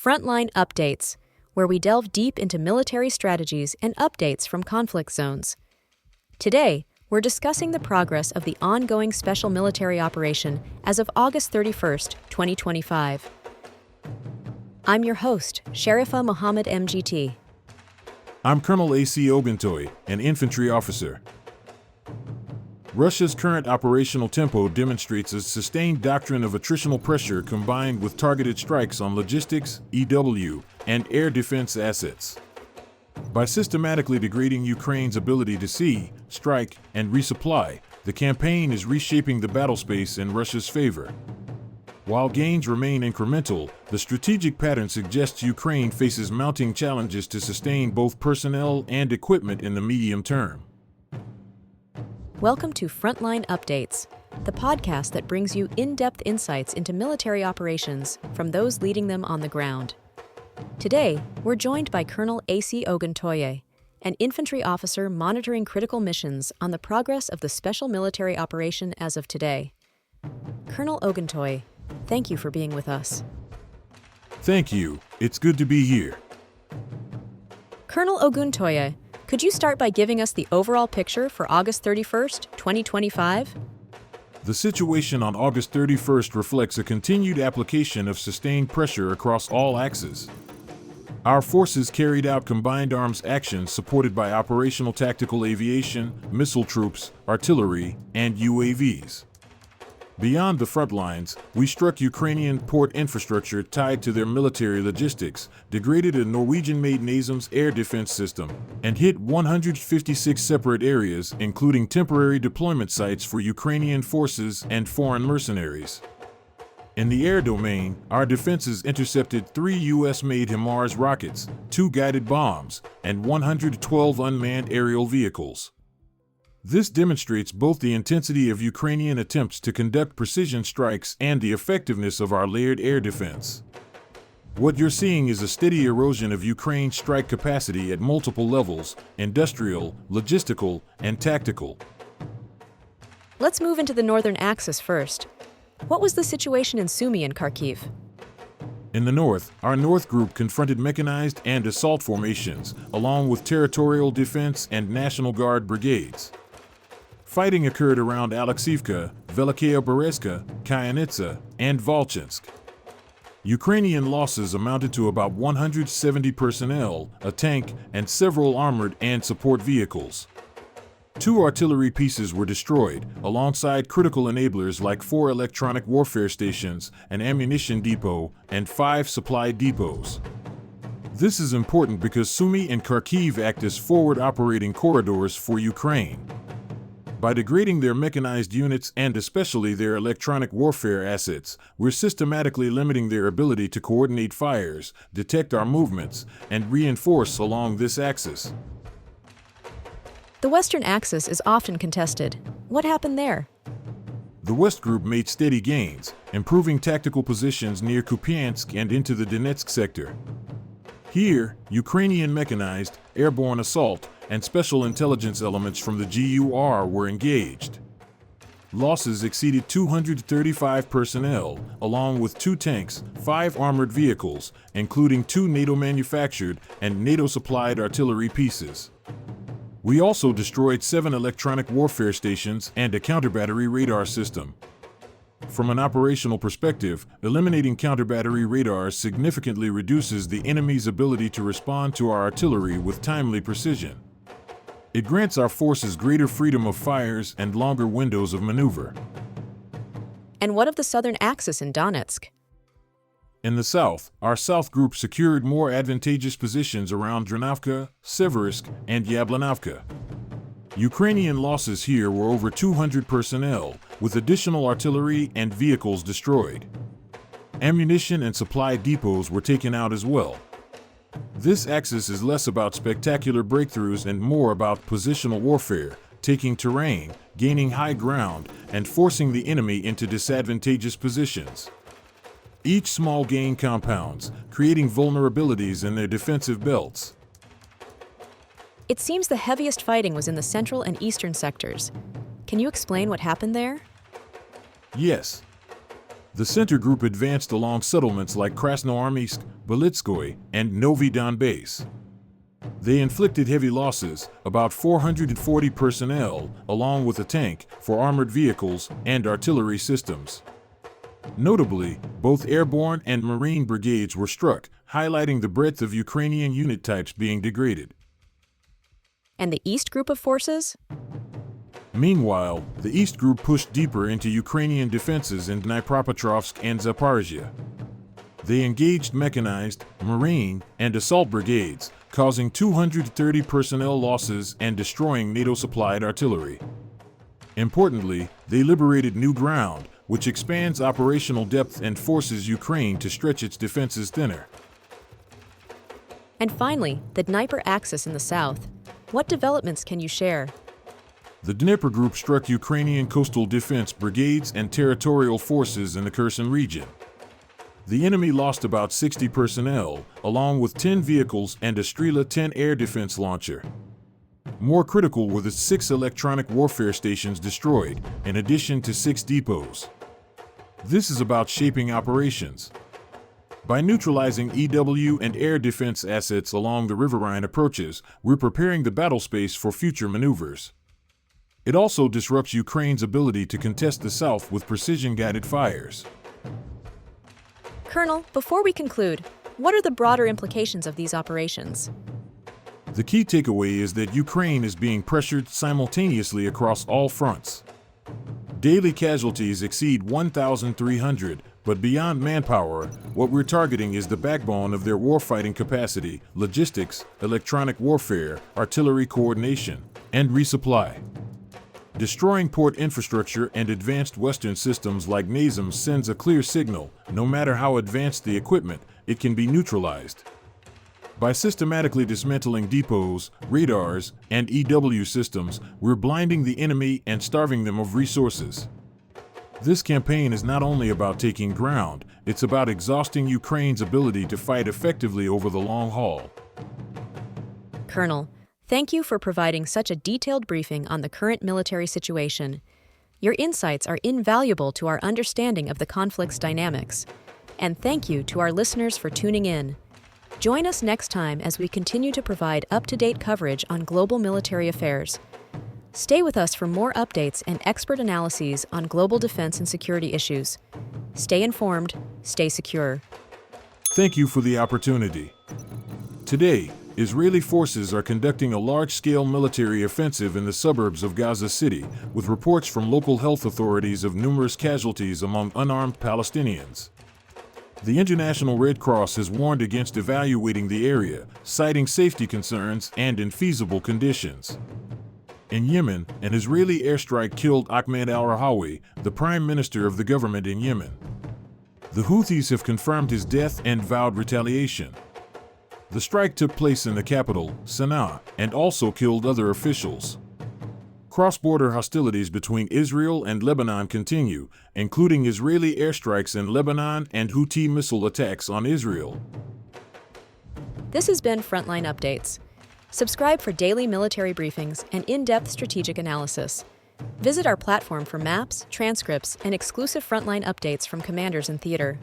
Frontline Updates, where we delve deep into military strategies and updates from conflict zones. Today, we're discussing the progress of the ongoing special military operation as of August 31st, 2025. I'm your host, Sharifa Mohammed MGT. I'm Colonel A.C. Oguntoye, an infantry officer. Russia's current operational tempo demonstrates a sustained doctrine of attritional pressure combined with targeted strikes on logistics, EW, and air defense assets. By systematically degrading Ukraine's ability to see, strike, and resupply, the campaign is reshaping the battle space in Russia's favor. While gains remain incremental, the strategic pattern suggests Ukraine faces mounting challenges to sustain both personnel and equipment in the medium term. Welcome to Frontline Updates, the podcast that brings you in-depth insights into military operations from those leading them on the ground. Today, we're joined by Colonel A.C. Oguntoye, an infantry officer monitoring critical missions on the progress of the special military operation as of today. Colonel Oguntoye, thank you for being with us. Thank you. It's good to be here. Colonel Oguntoye, could you start by giving us the overall picture for August 31st, 2025? The situation on August 31st reflects a continued application of sustained pressure across all axes. Our forces carried out combined arms actions supported by operational tactical aviation, missile troops, artillery, and UAVs. Beyond the front lines, we struck Ukrainian port infrastructure tied to their military logistics, degraded a Norwegian-made NASAMS air defense system, and hit 156 separate areas, including temporary deployment sites for Ukrainian forces and foreign mercenaries. In the air domain, our defenses intercepted 3 U.S.-made HIMARS rockets, 2 guided bombs, and 112 unmanned aerial vehicles. This demonstrates both the intensity of Ukrainian attempts to conduct precision strikes and the effectiveness of our layered air defense. What you're seeing is a steady erosion of Ukraine's strike capacity at multiple levels: industrial, logistical, and tactical. Let's move into the northern axis first. What was the situation in Sumy and Kharkiv? In the north, our North Group confronted mechanized and assault formations, along with territorial defense and National Guard brigades. Fighting occurred around Alexivka, Velikaya Berezka, Kyanitsa, and Volchansk. Ukrainian losses amounted to about 170 personnel, a tank, and several armored and support vehicles. 2 artillery pieces were destroyed, alongside critical enablers like 4 electronic warfare stations, an ammunition depot, and 5 supply depots. This is important because Sumy and Kharkiv act as forward operating corridors for Ukraine. By degrading their mechanized units and especially their electronic warfare assets, we're systematically limiting their ability to coordinate fires, detect our movements, and reinforce along this axis. The western axis is often contested. What happened there? The West Group made steady gains, improving tactical positions near Kupiansk and into the Donetsk sector. Here, Ukrainian mechanized, airborne assault, and special intelligence elements from the GUR were engaged. Losses exceeded 235 personnel, along with 2 tanks, 5 armored vehicles, including 2 NATO-manufactured and NATO-supplied artillery pieces. We also destroyed 7 electronic warfare stations and a counter-battery radar system. From an operational perspective, eliminating counter-battery radars significantly reduces the enemy's ability to respond to our artillery with timely precision. It grants our forces greater freedom of fires and longer windows of maneuver. And what of the southern axis in Donetsk? In the south, our South Group secured more advantageous positions around Dranovka, Seversky, and Yablanovka. Ukrainian losses here were over 200 personnel, with additional artillery and vehicles destroyed. Ammunition and supply depots were taken out as well. This axis is less about spectacular breakthroughs and more about positional warfare, taking terrain, gaining high ground, and forcing the enemy into disadvantageous positions. Each small gain compounds, creating vulnerabilities in their defensive belts. It seems the heaviest fighting was in the central and eastern sectors. Can you explain what happened there? Yes. The center group advanced along settlements like Krasnoarmysk, Belitskoye, and Novy Donbass. They inflicted heavy losses, about 440 personnel, along with a tank, for armored vehicles, and artillery systems. Notably, both airborne and marine brigades were struck, highlighting the breadth of Ukrainian unit types being degraded. And the East Group of forces? Meanwhile, the East Group pushed deeper into Ukrainian defenses in Dnipropetrovsk and Zaporizhzhia. They engaged mechanized, marine, and assault brigades, causing 230 personnel losses and destroying NATO-supplied artillery. Importantly, they liberated new ground, which expands operational depth and forces Ukraine to stretch its defenses thinner. And finally, the Dnieper axis in the south. What developments can you share? The Dnieper Group struck Ukrainian coastal defense brigades and territorial forces in the Kherson region. The enemy lost about 60 personnel, along with 10 vehicles and a Strela-10 air defense launcher. More critical were the 6 electronic warfare stations destroyed, in addition to 6 depots. This is about shaping operations. By neutralizing EW and air defense assets along the riverine approaches, we're preparing the battle space for future maneuvers. It also disrupts Ukraine's ability to contest the south with precision-guided fires. Colonel, before we conclude, what are the broader implications of these operations? The key takeaway is that Ukraine is being pressured simultaneously across all fronts. Daily casualties exceed 1,300, but beyond manpower, what we're targeting is the backbone of their warfighting capacity, logistics, electronic warfare, artillery coordination, and resupply. Destroying port infrastructure and advanced Western systems like NASAMS sends a clear signal: no matter how advanced the equipment, it can be neutralized. By systematically dismantling depots, radars, and EW systems, we're blinding the enemy and starving them of resources. This campaign is not only about taking ground, it's about exhausting Ukraine's ability to fight effectively over the long haul. Colonel, thank you for providing such a detailed briefing on the current military situation. Your insights are invaluable to our understanding of the conflict's dynamics. And thank you to our listeners for tuning in. Join us next time as we continue to provide up-to-date coverage on global military affairs. Stay with us for more updates and expert analyses on global defense and security issues. Stay informed, stay secure. Thank you for the opportunity. Today, Israeli forces are conducting a large-scale military offensive in the suburbs of Gaza City, with reports from local health authorities of numerous casualties among unarmed Palestinians. The International Red Cross has warned against evacuating the area, citing safety concerns and infeasible conditions. In Yemen, an Israeli airstrike killed Ahmed al-Rahawi, the prime minister of the government in Yemen. The Houthis have confirmed his death and vowed retaliation. The strike took place in the capital, Sana'a, and also killed other officials. Cross-border hostilities between Israel and Lebanon continue, including Israeli airstrikes in Lebanon and Houthi missile attacks on Israel. This has been Frontline Updates. Subscribe for daily military briefings and in-depth strategic analysis. Visit our platform for maps, transcripts, and exclusive Frontline updates from commanders in theater.